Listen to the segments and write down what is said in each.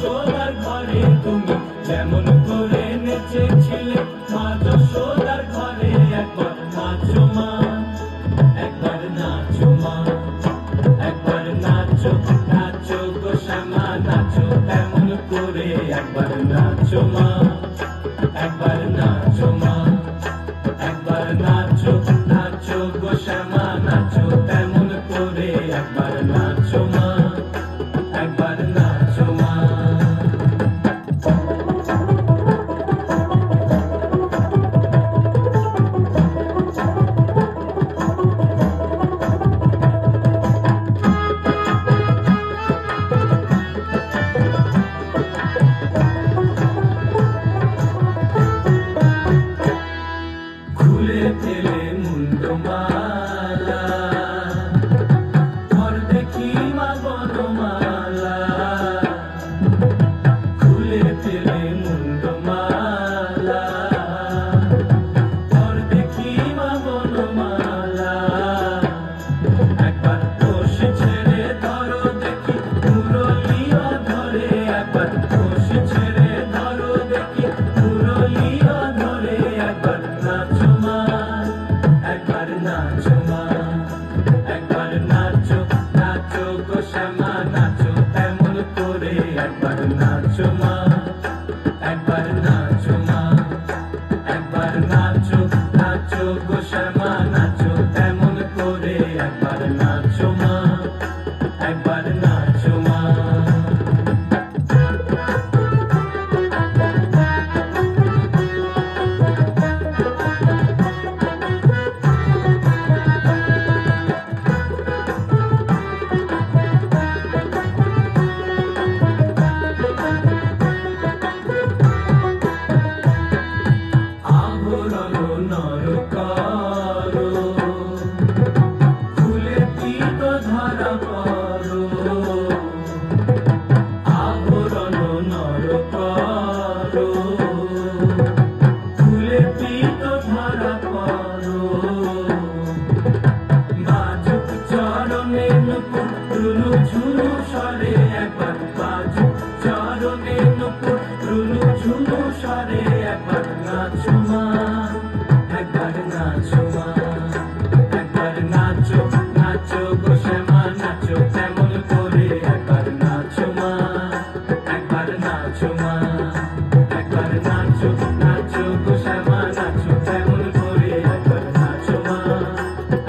যশোদার ঘরে তুমি যেমন করে নেচেছিলে মা যশোদার ঘরে একবার নাচো মা, একবার নাচো মা, একবার নাচো নাচো গো শ্যামা নাচো তেমন করে একবার নাচো মা, একবার নাচো মা, একবার নাচো নাচো গো শ্যামা নাচো তেমন করে একবার নাচো মা, একবার নাচো মা। খুলে ফেলে মুন্ডমালা ঘর দেখি মা বনমালা, খুলে ফেলে মুন্ডমালা ঘর দেখি মা বনমালা, একবার দোষ ছেড়ে ধরো দেখি মুরলিও ধরে, একবার দোষ ছেড়ে ধরো দেখি মুরলিও ধরে, একবার নাচো মা, একবার নাচো মা, একবার নাচো নাচো গো শ্যামা নাচো তেমন করে একবার নাচো মা, একবার নাচো মা, একবার নাচো নাচো গো শ্যামা নাচো তেমন করে একবার নাচো মা, একবার নাচো মা। ঝুনু সরে একবার বাজু চরণে নুপুর রুনু ঝুনু সরে একবার নাচো মা, একবার নাচো মা, একবার নাচো নাচো গো শ্যামা নাচো তেমন করে একবার নাচো মা, একবার নাচো মা, একবার নাচো নাচো গো শ্যামা নাচো তেমন করে একবার নাচো মা,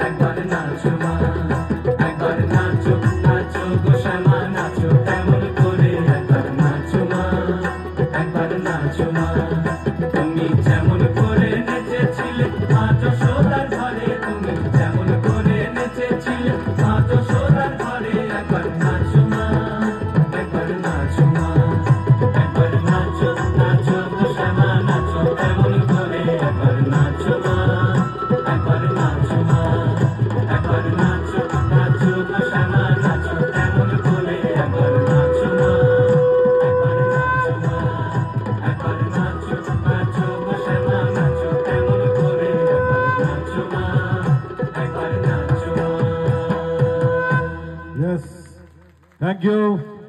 একবার নাচো মা, একবার নাচো নাচো গো শ্যামা নাচো তেমন করে একবার নাচো মা, একবার নাচো মা। তুমি যেমন করে নেচেছিলে মা যশোদার ঘরে, তুমি যেমন করে নেচেছিলে মা যশোদার ঘরে একবার নাচো মা, একবার নাচো মা, একবার নাচো নাচো গো শ্যামা নাচো তেমন করে একবার নাচো মা, একবার নাচো মা, একবার নাচো নাচো গো শ্যামা নাচো তেমন করে একবার নাচো মা, একবার নাচো মা, একবার নাচো নাচো গো শ্যামা নাচো তেমন করে একবার নাচো মা, একবার নাচো মা। Yes, thank you.